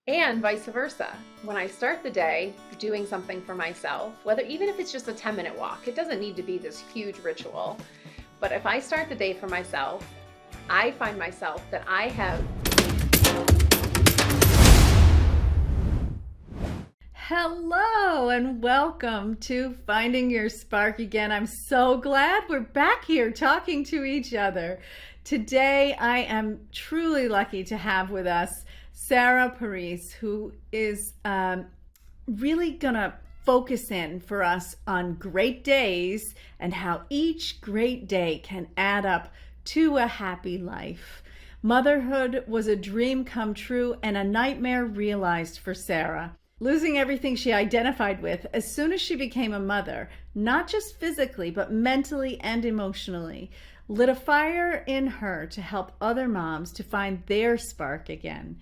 And vice versa. When I start the day doing something for myself, whether even if it's just a 10-minute walk, it doesn't need to be this huge ritual. But if I start the day for myself, I find myself that I have. Hello and welcome to Finding Your Spark again. I'm so glad we're back here talking to each other. Today I am truly lucky to have with us Sarah Parise, who is really gonna focus in for us on great days and how each great day can add up to a happy life. Motherhood was a dream come true and a nightmare realized for Sarah. Losing everything she identified with as soon as she became a mother, not just physically, but mentally and emotionally, lit a fire in her to help other moms to find their spark again.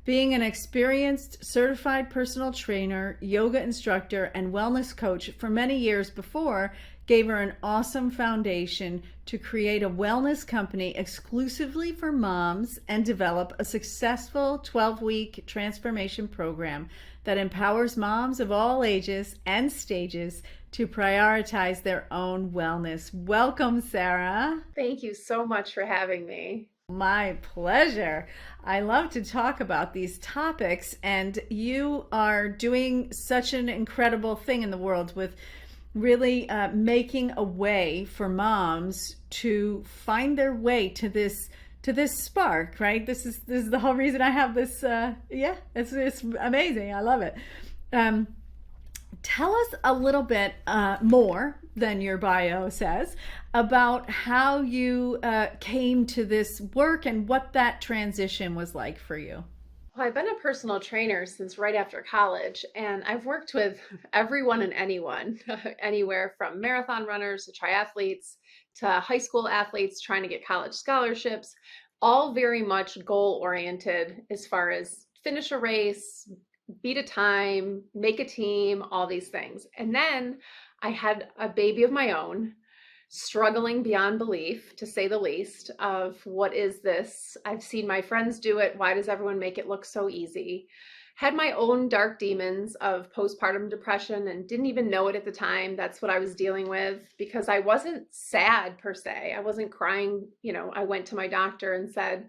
Being an experienced, certified personal trainer, yoga instructor, and wellness coach for many years before gave her an awesome foundation to create a wellness company exclusively for moms and develop a successful 12-week transformation program that empowers moms of all ages and stages to prioritize their own wellness. Welcome, Sarah. Thank you so much for having me. My pleasure. I love to talk about these topics, and you are doing such an incredible thing in the world with really making a way for moms to find their way to this spark, right? This is the whole reason I have this. It's amazing. I love it. Tell us a little bit more than your bio says about how you came to this work and what that transition was like for you. Well, I've been a personal trainer since right after college, and I've worked with everyone and anyone, anywhere from marathon runners to triathletes to high school athletes trying to get college scholarships, all very much goal oriented as far as finish a race, beat a time, make a team, all these things. And then I had a baby of my own, struggling beyond belief, to say the least, of what is this? I've seen my friends do it. Why does everyone make it look so easy? Had my own dark demons of postpartum depression and didn't even know it at the time. That's what I was dealing with, because I wasn't sad per se. I wasn't crying. I went to my doctor and said,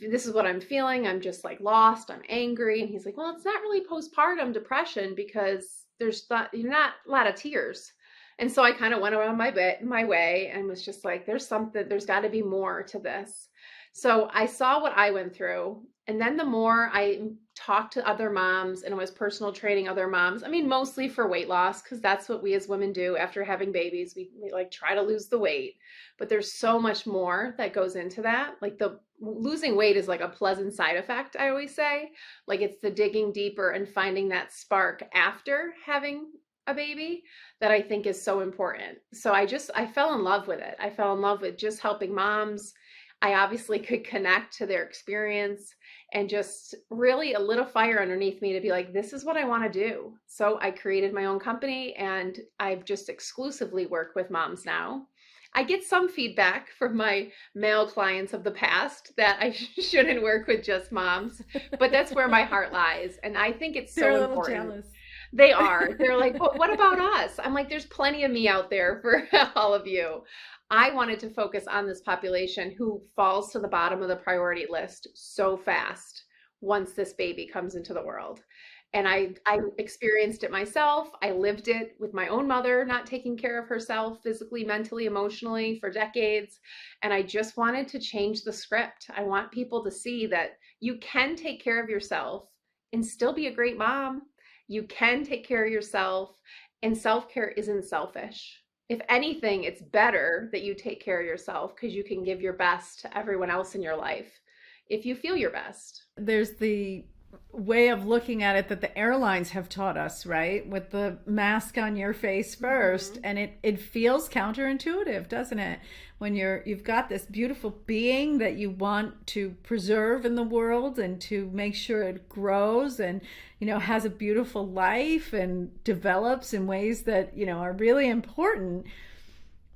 this is what I'm feeling. I'm just like lost. I'm angry. And he's like, well, it's not really postpartum depression because you're not a lot of tears. And so I kind of went around my way and was just like, there's got to be more to this. So I saw what I went through. And then the more I talked to other moms and was personal training other moms, I mean, mostly for weight loss, because that's what we as women do after having babies. We like try to lose the weight, but there's so much more that goes into that. Like the losing weight is like a pleasant side effect, I always say. Like it's the digging deeper and finding that spark after having a baby that I think is so important. So I fell in love with it. I fell in love with just helping moms. I obviously could connect to their experience and just really lit a fire underneath me to be like, this is what I want to do. So I created my own company, and I've just exclusively worked with moms now. I get some feedback from my male clients of the past that I shouldn't work with just moms, but that's where my heart lies. And I think it's They're so a little important. jealous. They are. They're like, but what about us? I'm like, there's plenty of me out there for all of you. I wanted to focus on this population who falls to the bottom of the priority list so fast once this baby comes into the world. And I experienced it myself. I lived it with my own mother, not taking care of herself physically, mentally, emotionally for decades. And I just wanted to change the script. I want people to see that you can take care of yourself and still be a great mom. You can take care of yourself, and self-care isn't selfish. If anything, it's better that you take care of yourself because you can give your best to everyone else in your life if you feel your best. There's the way of looking at it that the airlines have taught us, right? With the mask on your face first. And it feels counterintuitive, doesn't it? When you've got this beautiful being that you want to preserve in the world and to make sure it grows and, has a beautiful life and develops in ways that, are really important.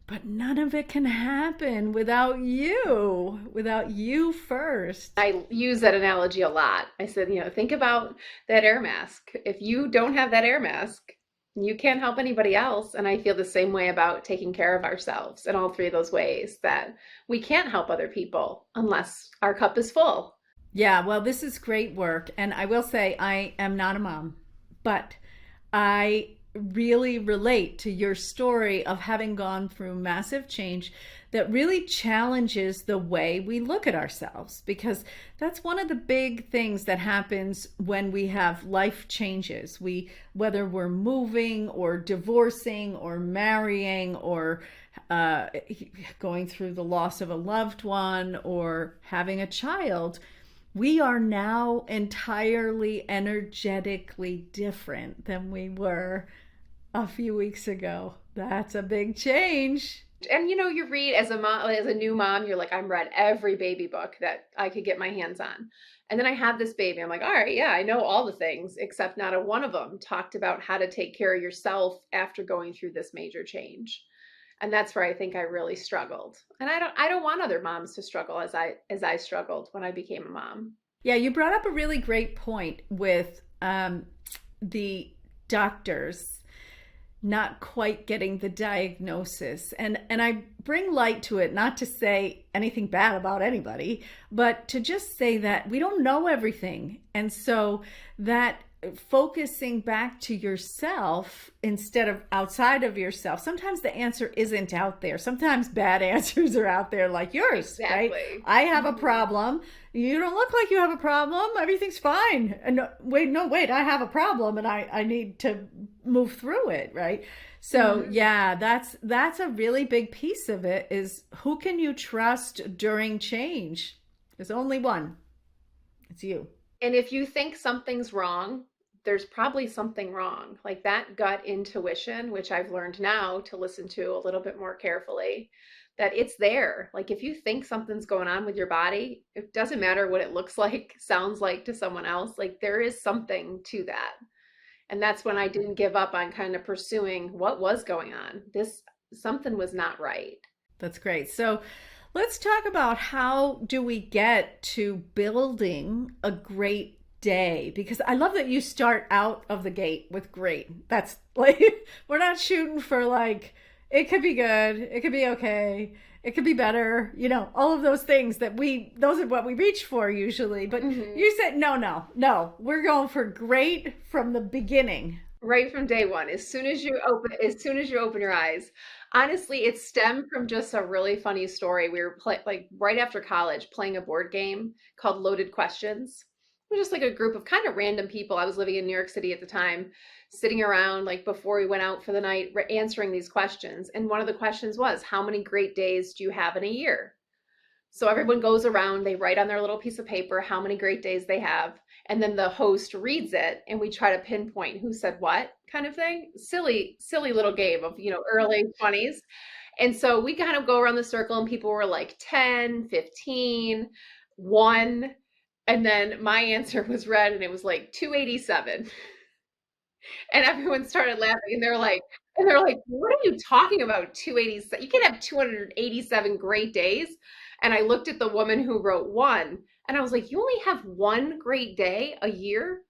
But none of it can happen without you first. I use that analogy a lot. I said, think about that air mask. If you don't have that air mask, you can't help anybody else. And I feel the same way about taking care of ourselves in all three of those ways, that we can't help other people unless our cup is full. Yeah, well, this is great work. And I will say, I am not a mom, but I really relate to your story of having gone through massive change that really challenges the way we look at ourselves, because that's one of the big things that happens when we have life changes. Whether we're moving or divorcing or marrying or going through the loss of a loved one or having a child, we are now entirely energetically different than we were a few weeks ago. That's a big change. And you read as a mom, as a new mom, you're like, I'm read every baby book that I could get my hands on. And then I have this baby. I'm like, all right, yeah, I know all the things, except not a one of them talked about how to take care of yourself after going through this major change. And that's where I think I really struggled. And I don't want other moms to struggle as I struggled when I became a mom. Yeah, you brought up a really great point with the doctors not quite getting the diagnosis. And I bring light to it, not to say anything bad about anybody, but to just say that we don't know everything. And so that focusing back to yourself instead of outside of yourself. Sometimes the answer isn't out there. Sometimes bad answers are out there, like yours. Exactly. Right? I have a problem. You don't look like you have a problem. Everything's fine. And wait, I have a problem and I need to move through it. Right. So yeah, that's a really big piece of it, is who can you trust during change? There's only one. It's you. And if you think something's wrong, there's probably something wrong. Like that gut intuition, which I've learned now to listen to a little bit more carefully, that it's there. Like if you think something's going on with your body, it doesn't matter what it looks like, sounds like to someone else, like there is something to that. And that's when I didn't give up on kind of pursuing what was going on. Something was not right. That's great. So let's talk about how do we get to building a great day, because I love that you start out of the gate with great. That's like, we're not shooting for like, it could be good, it could be okay, it could be better, all of those things those are what we reach for usually. But you said, no, we're going for great from the beginning. Right from day one, as soon as you open your eyes. Honestly, it stemmed from just a really funny story. We were like right after college playing a board game called Loaded Questions. It was just like a group of kind of random people. I was living in New York City at the time, sitting around like before we went out for the night, answering these questions. And one of the questions was, how many great days do you have in a year? So everyone goes around, they write on their little piece of paper how many great days they have. And then the host reads it and we try to pinpoint who said what, kind of thing. Silly little game of, early 20s. And so we kind of go around the circle and people were like 10, 15, 1. And then my answer was read and it was like 287. And everyone started laughing and they're like, what are you talking about? 287? You can't have 287 great days. And I looked at the woman who wrote 1 and I was like, you only have 1 great day a year?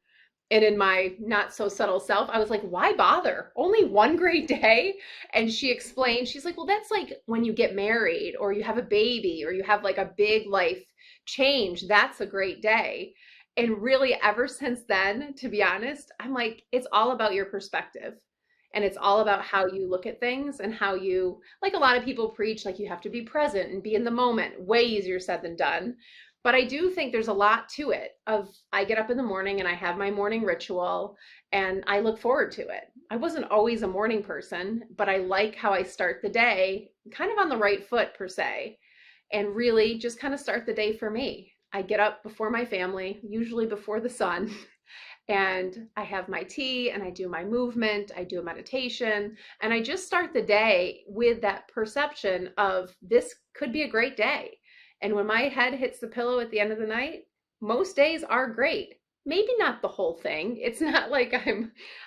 And in my not so subtle self, I was like, why bother? Only 1 great day? And she explained, she's like, well, that's like when you get married or you have a baby or you have like a big life change. That's a great day. And really ever since then, to be honest, I'm like, it's all about your perspective. And it's all about how you look at things and how you, like a lot of people preach, like you have to be present and be in the moment. Way easier said than done. But I do think there's a lot to it I get up in the morning and I have my morning ritual and I look forward to it. I wasn't always a morning person, but I like how I start the day kind of on the right foot per se, and really just kind of start the day for me. I get up before my family, usually before the sun. And I have my tea and I do my movement, I do a meditation, and I just start the day with that perception of this could be a great day. And when my head hits the pillow at the end of the night, most days are great. Maybe not the whole thing. It's not like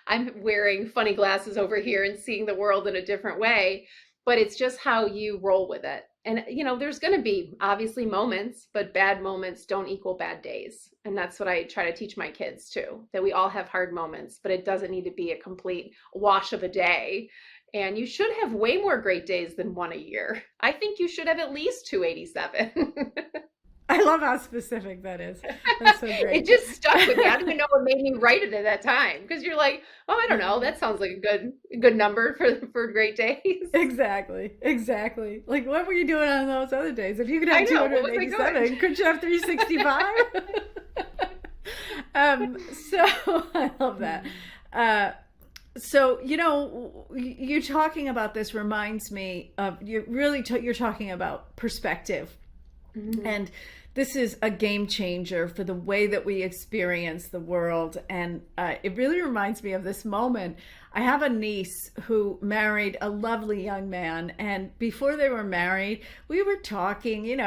I'm wearing funny glasses over here and seeing the world in a different way, but it's just how you roll with it. And, there's going to be obviously moments, but bad moments don't equal bad days. And that's what I try to teach my kids too, that we all have hard moments, but it doesn't need to be a complete wash of a day. And you should have way more great days than one a year. I think you should have at least 287. I love how specific that is. That's so great. It just stuck with me. I don't even know what made me write it at that time, because you're like, oh, I don't know. That sounds like a good number for great days. Exactly. Like, what were you doing on those other days? If you could have 287, couldn't you have 365? So I love that. So, you talking about this reminds me of, you're talking about perspective. Mm-hmm. And this is a game changer for the way that we experience the world. And it really reminds me of this moment. I have a niece who married a lovely young man. And before they were married, we were talking,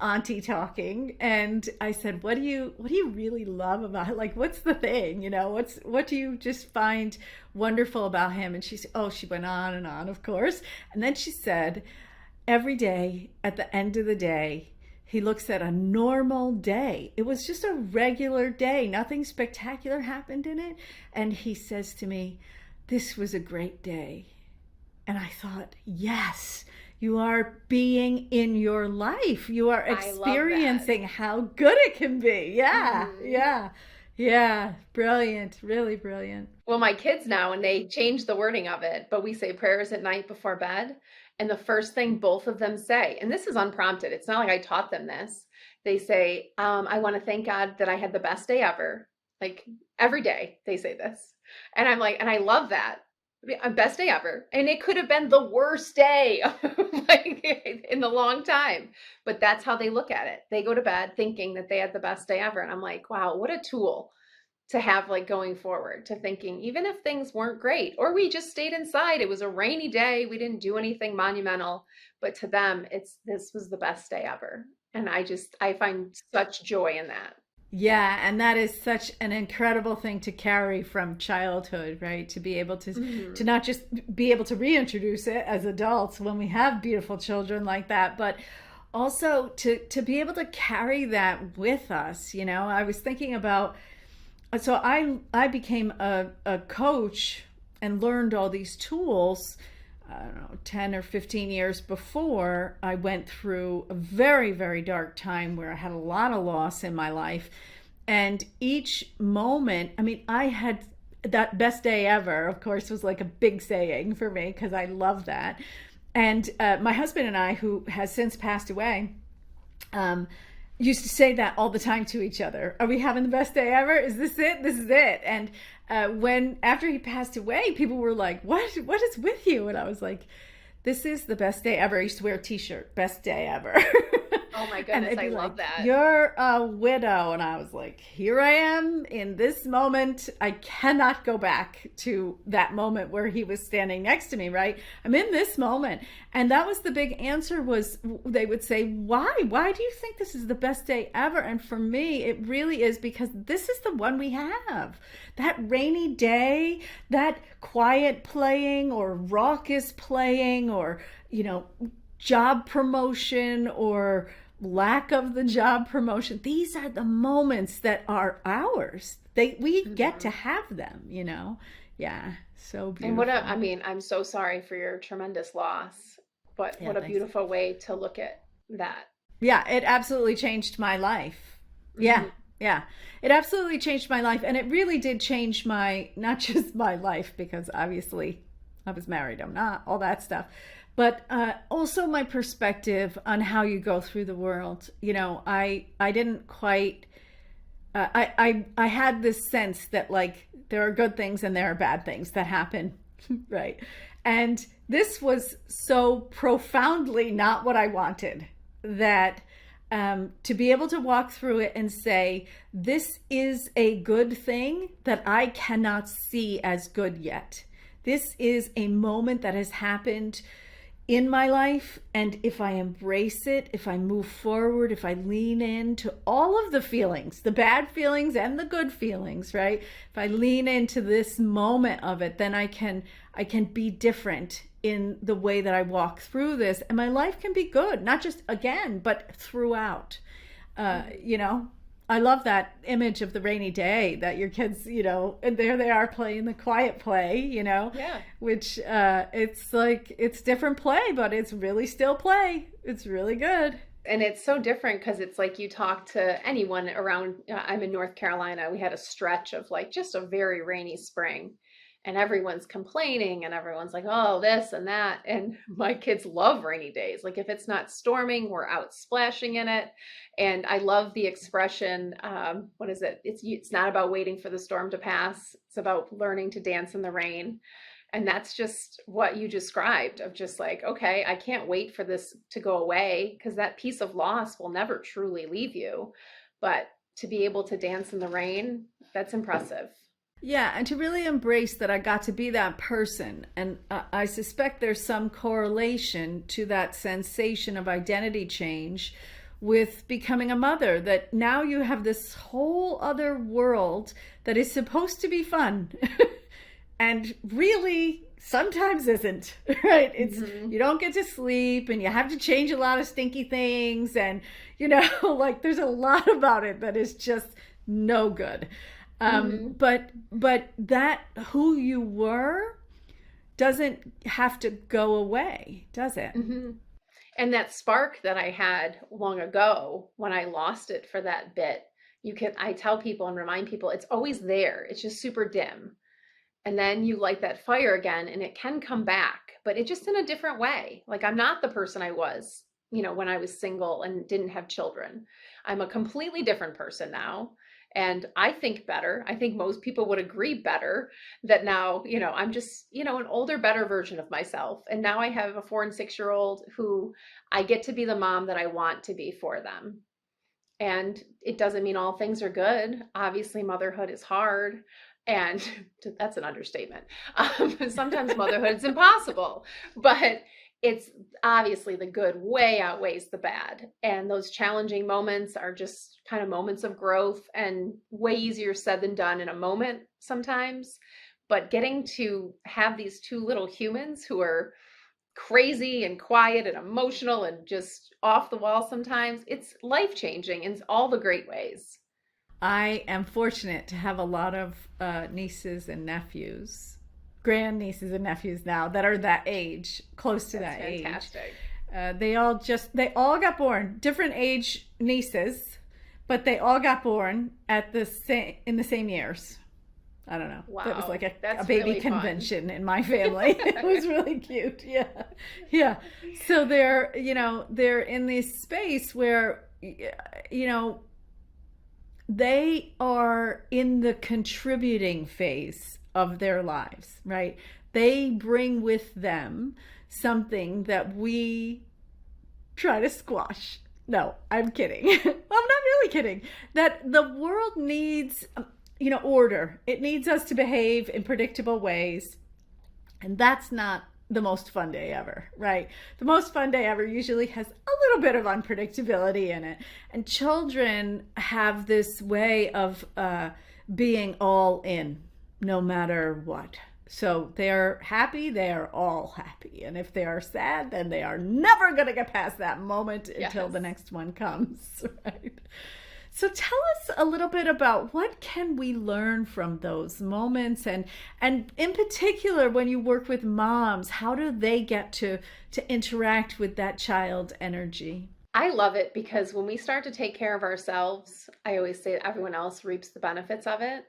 auntie talking. And I said, what do you really love about it? Like, what's the thing? What do you just find wonderful about him? And she went on and on, of course. And then she said, every day at the end of the day, he looks at a normal day. It was just a regular day. Nothing spectacular happened in it. And he says to me, this was a great day. And I thought, yes, you are being in your life. You are experiencing how good it can be. Yeah, mm-hmm. Yeah. Brilliant. Really brilliant. Well, my kids now, and they change the wording of it, but we say prayers at night before bed. And the first thing both of them say, and this is unprompted, it's not like I taught them this. They say, I want to thank God that I had the best day ever. Like every day they say this. And I'm like, and I love that. Best day ever. And it could have been the worst day like in a long time. But that's how they look at it. They go to bed thinking that they had the best day ever. And I'm like, wow, what a tool to have, like, going forward, to thinking, even if things weren't great, or we just stayed inside, it was a rainy day, we didn't do anything monumental, but to them, this was the best day ever. And I find such joy in that. Yeah. And that is such an incredible thing to carry from childhood, right? To be able to, mm-hmm. to not just be able to reintroduce it as adults when we have beautiful children like that, but also to be able to carry that with us. I was thinking about, so I became a coach and learned all these tools, I don't know, 10 or 15 years before I went through a very, very dark time where I had a lot of loss in my life. And each moment, I had that best day ever, of course, was like a big saying for me because I love that. And my husband and I, who has since passed away, used to say that all the time to each other. Are we having the best day ever? Is this it? This is it. And after he passed away, people were like, what is with you? And I was like, this is the best day ever. I used to wear a t-shirt, best day ever. Oh my goodness, I love that. You're a widow. And I was like, here I am in this moment. I cannot go back to that moment where he was standing next to me, right? I'm in this moment. And that was the big answer, was they would say, why? Why do you think this is the best day ever? And for me, it really is because this is the one we have. That rainy day, that quiet playing or raucous playing or, job promotion or lack of the job promotion. These are the moments that are ours. We get to have them, Yeah. So beautiful. And I'm so sorry for your tremendous loss, but what a beautiful way to look at that. Yeah. It absolutely changed my life. Mm-hmm. Yeah. It absolutely changed my life. And it really did change not just my life, because obviously I was married, I'm not, all that stuff, but also my perspective on how you go through the world. I didn't quite, I had this sense that, like, there are good things and there are bad things that happen, right? And this was so profoundly not what I wanted, that to be able to walk through it and say, this is a good thing that I cannot see as good yet. This is a moment that has happened in my life, and if I embrace it, if I move forward, if I lean into all of the feelings, the bad feelings and the good feelings, right? If I lean into this moment of it, then I can be different in the way that I walk through this, and my life can be good, not just again, but throughout. You know, I love that image of the rainy day that your kids, you know, and there they are playing the quiet play, you know, Yeah. which it's like, it's different play, but it's really still play. It's really good. And it's so different because it's like you talk to anyone around. I'm in North Carolina. We had a stretch of like just a very rainy spring, and everyone's complaining and everyone's like, oh, this and that. And my kids love rainy days. Like if it's not storming, we're out splashing in it. And I love the expression, what is it? It's not about waiting for the storm to pass. It's about learning to dance in the rain. And that's just what you described of just like, okay, I can't wait for this to go away because that piece of loss will never truly leave you. But to be able to dance in the rain, that's impressive. Yeah, and to really embrace that I got to be that person. And I suspect there's some correlation to that sensation of identity change with becoming a mother, that now you have this whole other world that is supposed to be fun and really sometimes isn't, right? It's you don't get to sleep and you have to change a lot of stinky things, and you know, like there's a lot about it that is just no good. But that who you were doesn't have to go away, does it? And that spark that I had long ago when I lost it for that bit, I tell people and remind people it's always there. It's just super dim. And then you light that fire again and it can come back, but it's just in a different way. Like I'm not the person I was, you know, when I was single and didn't have children. I'm a completely different person now. And I think better. I think most people would agree better that now, you know, I'm just, you know, an older, better version of myself. And now I have a 4 and 6-year-old who I get to be the mom that I want to be for them. And it doesn't mean all things are good. Obviously, motherhood is hard. And that's an understatement. Sometimes motherhood is impossible, but it's obviously the good way outweighs the bad. And those challenging moments are just kind of moments of growth and way easier said than done in a moment sometimes. But getting to have these two little humans who are crazy and quiet and emotional and just off the wall sometimes, it's life-changing in all the great ways. I am fortunate to have a lot of nieces and nephews, grandnieces and nephews now that are that age, close to That's that fantastic. age. They all got born, different age nieces, but they all got born at in the same years. I don't know. Wow, that was like a baby really convention in my family. It was really cute. Yeah. Yeah. So they're, you know, they're in this space where, you know, they are in the contributing phase of their lives, right? They bring with them something that we try to squash. No, I'm kidding. Well, I'm not really kidding. That the world needs, you know, order. It needs us to behave in predictable ways. And that's not the most fun day ever, right? The most fun day ever usually has a little bit of unpredictability in it. And children have this way of being all in, no matter what. So they are happy, they are all happy. And if they are sad, then they are never going to get past that moment until the next one comes, right? So tell us a little bit about what can we learn from those moments, and in particular when you work with moms, how do they get to interact with that child energy? I love it because when we start to take care of ourselves, I always say everyone else reaps the benefits of it.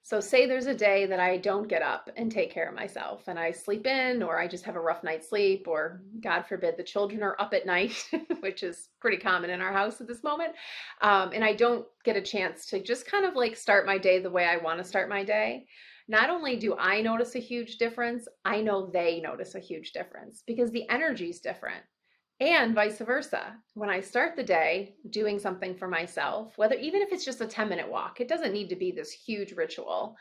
So say there's a day that I don't get up and take care of myself and I sleep in, or I just have a rough night's sleep, or God forbid the children are up at night, which is pretty common in our house at this moment. And I don't get a chance to just kind of like start my day the way I want to start my day. Not only do I notice a huge difference, I know they notice a huge difference because the energy is different. And vice versa. When I start the day doing something for myself, even if it's just a 10-minute walk, it doesn't need to be this huge ritual.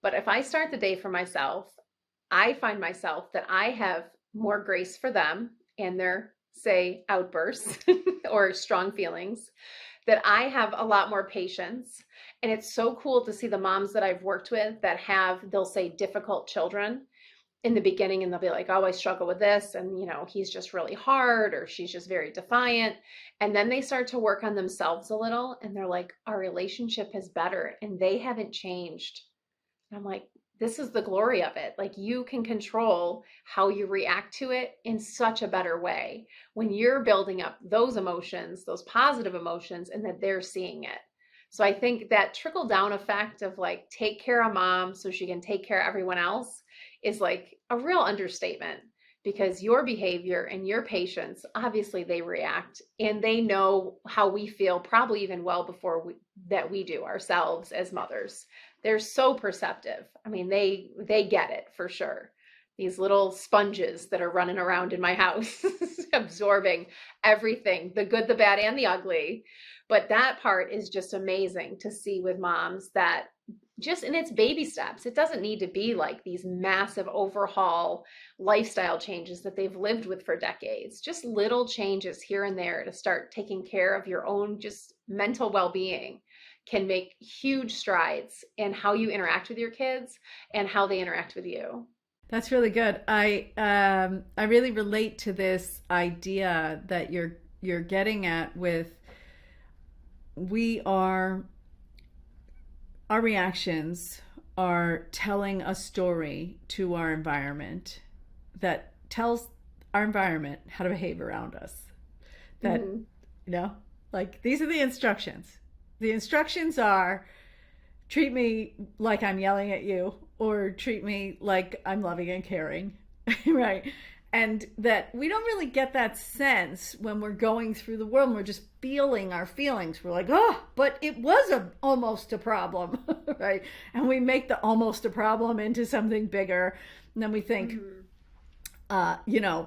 But if I start the day for myself, I find myself that I have more grace for them and their, say, outbursts or strong feelings, that I have a lot more patience. And it's so cool to see the moms that I've worked with that they'll say difficult children. in the beginning, and they'll be like, oh, I struggle with this. And, he's just really hard, or she's just very defiant. And then they start to work on themselves a little, and they're like, our relationship is better and they haven't changed. And I'm like, this is the glory of it. Like, you can control how you react to it in such a better way when you're building up those emotions, those positive emotions, and that they're seeing it. So I think that trickle down effect of like, take care of mom so she can take care of everyone else is like a real understatement, because your behavior and your patients, obviously they react and they know how we feel, probably even well before we do ourselves as mothers. They're so perceptive. I mean, they get it for sure. These little sponges that are running around in my house, absorbing everything, the good, the bad, and the ugly. But that part is just amazing to see with moms, that just in its baby steps. It doesn't need to be like these massive overhaul lifestyle changes that they've lived with for decades. Just little changes here and there to start taking care of your own just mental well-being can make huge strides in how you interact with your kids and how they interact with you. That's really good. I really relate to this idea that you're getting at with our reactions are telling a story to our environment that tells our environment how to behave around us. That, like, these are the instructions. The instructions are, treat me like I'm yelling at you, or treat me like I'm loving and caring, right? And that we don't really get that sense when we're going through the world and we're just feeling our feelings. We're like, oh, but it was almost a problem, right? And we make the almost a problem into something bigger. And then we think,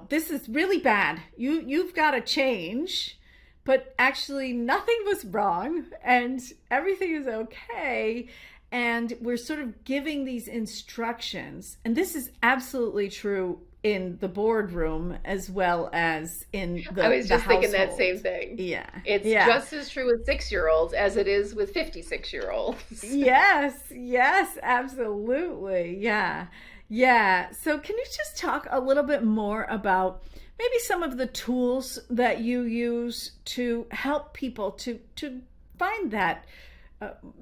this is really bad. You've got to change. But actually nothing was wrong and everything is okay. And we're sort of giving these instructions. And this is absolutely true in the boardroom as well as in the I was just household. thinking that same thing. Yeah. It's just as true with 6-year-olds as it is with 56-year-olds. Yes, absolutely. Yeah. So can you just talk a little bit more about maybe some of the tools that you use to help people to find that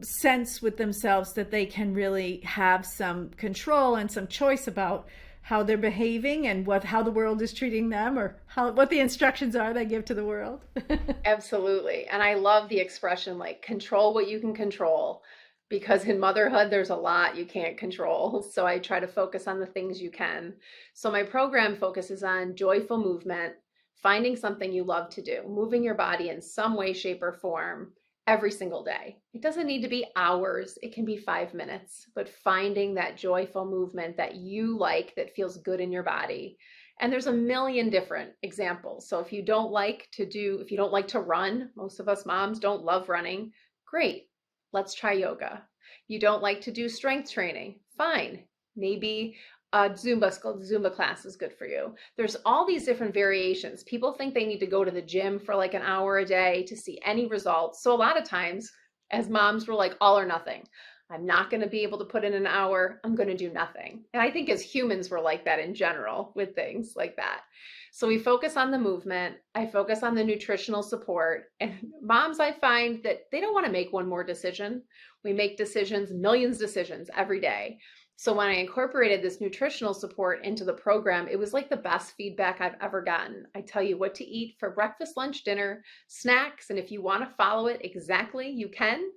sense with themselves that they can really have some control and some choice about how they're behaving and how the world is treating them, or what the instructions are they give to the world? Absolutely. And I love the expression, like, control what you can control, because in motherhood, there's a lot you can't control. So I try to focus on the things you can. So my program focuses on joyful movement, finding something you love to do, moving your body in some way, shape, or form every single day. It doesn't need to be hours. It can be 5 minutes, but finding that joyful movement that you like, that feels good in your body. And there's a million different examples. So if you don't like to run, most of us moms don't love running, great. Let's try yoga. You don't like to do strength training, fine. Maybe a Zumba class is good for you. There's all these different variations. People think they need to go to the gym for like an hour a day to see any results. So a lot of times as moms, we're like all or nothing. I'm not going to be able to put in an hour. I'm going to do nothing. And I think as humans, we're like that in general with things like that. So we focus on the movement. I focus on the nutritional support. And moms, I find that they don't want to make one more decision. We make decisions, millions of decisions every day. So when I incorporated this nutritional support into the program, it was like the best feedback I've ever gotten. I tell you what to eat for breakfast, lunch, dinner, snacks. And if you want to follow it exactly, you can.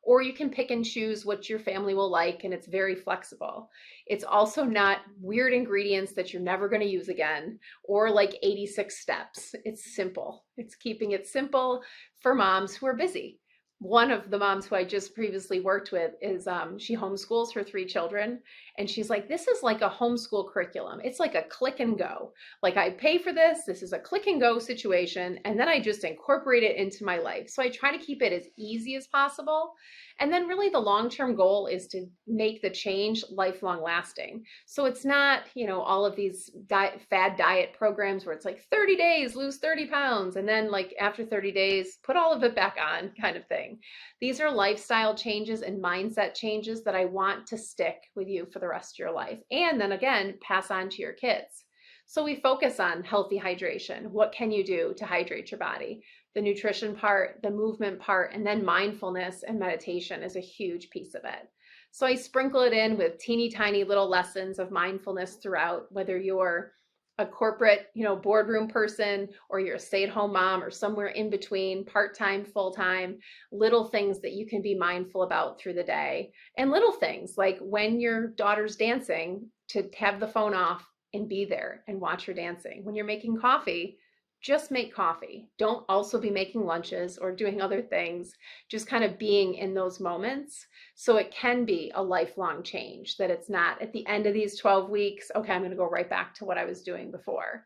Or you can pick and choose what your family will like, and it's very flexible. It's also not weird ingredients that you're never going to use again, or like 86 steps. It's simple. It's keeping it simple for moms who are busy. One of the moms who I just previously worked with is she homeschools her 3 children. And she's like, this is like a homeschool curriculum. It's like a click and go. Like, I pay for this. This is a click and go situation. And then I just incorporate it into my life. So I try to keep it as easy as possible. And then really the long-term goal is to make the change lifelong lasting. So it's not, all of these fad diet programs where it's like 30 days, lose 30 pounds. And then like after 30 days, put all of it back on kind of thing. dancing. These are lifestyle changes and mindset changes that I want to stick with you for the rest of your life. And then again, pass on to your kids. So we focus on healthy hydration. What can you do to hydrate your body? The nutrition part, the movement part, and then mindfulness and meditation is a huge piece of it. So I sprinkle it in with teeny tiny little lessons of mindfulness throughout, whether you're a corporate, boardroom person, or you're a stay-at-home mom, or somewhere in between, part-time, full-time, little things that you can be mindful about through the day. And little things like when your daughter's dancing, to have the phone off and be there and watch her dancing. When you're making coffee, just make coffee. Don't also be making lunches or doing other things, just kind of being in those moments. So it can be a lifelong change, that it's not at the end of these 12 weeks, okay, I'm going to go right back to what I was doing before.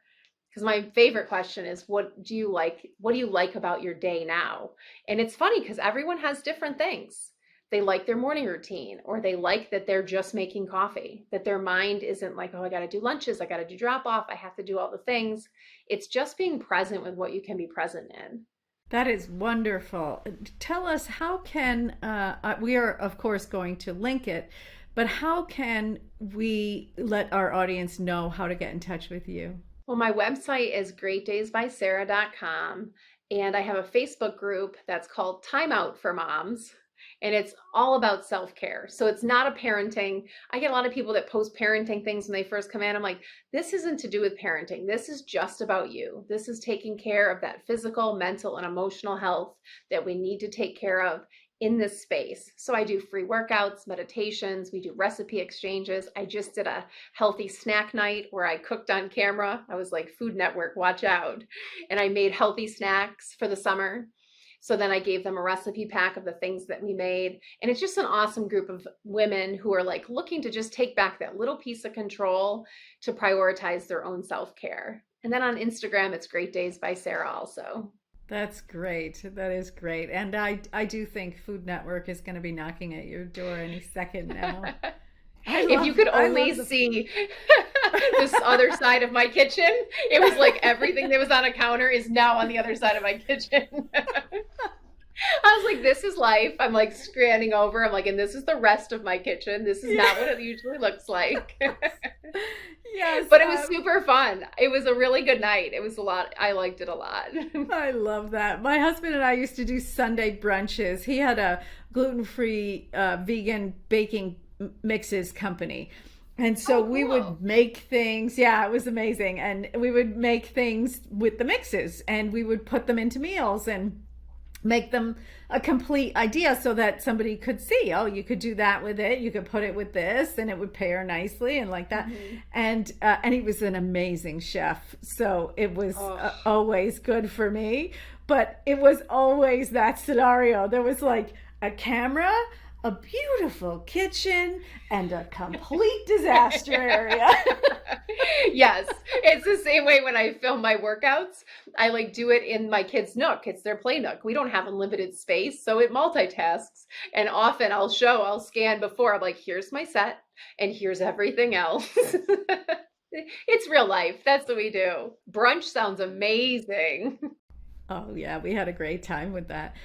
Because my favorite question is, what do you like about your day now? And it's funny because everyone has different things. They like their morning routine, or they like that they're just making coffee, that their mind isn't like, oh, I got to do lunches, I got to do drop off, I have to do all the things. It's just being present with what you can be present in. That is wonderful. Tell us, how can, we are, of course, going to link it, but how can we let our audience know how to get in touch with you? Well, my website is greatdaysbysarah.com, and I have a Facebook group that's called Time Out for Moms. And it's all about self-care. So it's not a parenting. I get a lot of people that post parenting things when they first come in. I'm like, this isn't to do with parenting. This is just about you. This is taking care of that physical, mental, and emotional health that we need to take care of in this space. So I do free workouts, meditations, we do recipe exchanges. I just did a healthy snack night where I cooked on camera. I was like, Food Network, watch out. And I made healthy snacks for the summer. So then I gave them a recipe pack of the things that we made. And it's just an awesome group of women who are like looking to just take back that little piece of control to prioritize their own self-care. And then on Instagram, it's Great Days by Sarah also. That's great. That is great. And I do think Food Network is going to be knocking at your door any second now. If you could only see this other side of my kitchen, it was like everything that was on a counter is now on the other side of my kitchen. I was like, this is life. I'm like scanning over. I'm like, and this is the rest of my kitchen. This is not what it usually looks like. Yes. But it was super fun. It was a really good night. It was a lot. I liked it a lot. I love that. My husband and I used to do Sunday brunches. He had a gluten-free vegan baking mixes company. And so we would make things. Yeah, it was amazing. And we would make things with the mixes, and we would put them into meals and make them a complete idea so that somebody could see, oh, you could do that with it, you could put it with this, and it would pair nicely and like that. And he was an amazing chef, so it was always good for me. But it was always that scenario. There was like a camera, a beautiful kitchen, and a complete disaster area. Yes, it's the same way when I film my workouts. I like do it in my kids' nook. It's their play nook. We don't have unlimited space, so it multitasks. And often I'll scan before. I'm like, here's my set, and here's everything else. It's real life. That's what we do. Brunch sounds amazing. Oh yeah, we had a great time with that.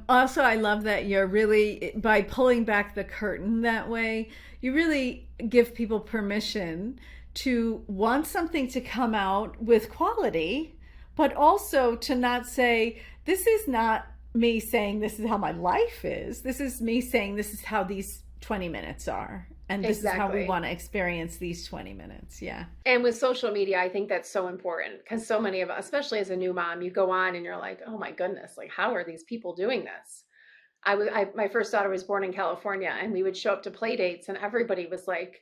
Also, I love that you're really, by pulling back the curtain that way, you really give people permission to want something to come out with quality, but also to not say, this is not me saying this is how my life is. This is me saying this is how these 20 minutes are. And this is how we want to experience these 20 minutes. Yeah. And with social media, I think that's so important because so many of us, especially as a new mom, you go on and you're like, oh my goodness, like how are these people doing this? My first daughter was born in California, and we would show up to play dates and everybody was like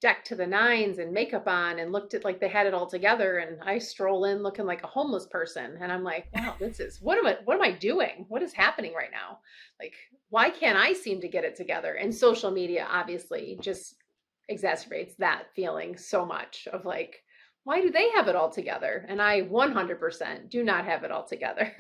decked to the nines and makeup on and looked at like they had it all together. And I stroll in looking like a homeless person. And I'm like, wow, what am I doing? What is happening right now? Like, why can't I seem to get it together? And social media obviously just exacerbates that feeling so much of like, why do they have it all together? And I 100% do not have it all together.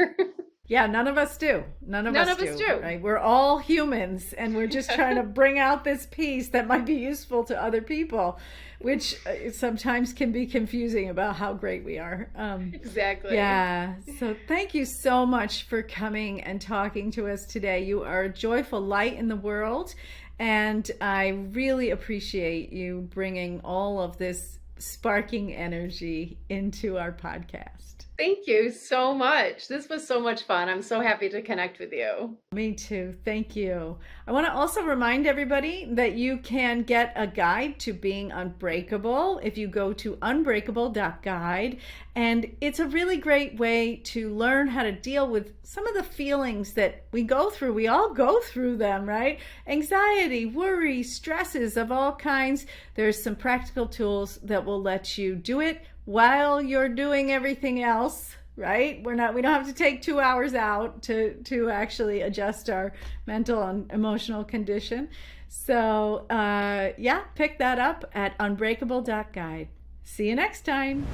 Yeah, none of us do. None of us do. Right? We're all humans, and we're just trying to bring out this piece that might be useful to other people, which sometimes can be confusing about how great we are. Exactly. Yeah. So thank you so much for coming and talking to us today. You are a joyful light in the world, and I really appreciate you bringing all of this sparking energy into our podcast. Thank you so much. This was so much fun. I'm so happy to connect with you. Me too. Thank you. I want to also remind everybody that you can get a guide to being unbreakable if you go to unbreakable.guide. And it's a really great way to learn how to deal with some of the feelings that we go through. We all go through them, right? Anxiety, worry, stresses of all kinds. There's some practical tools that will let you do it while you're doing everything else, right? We don't have to take 2 hours out to actually adjust our mental and emotional condition. So yeah, pick that up at unbreakable.guide. See you next time.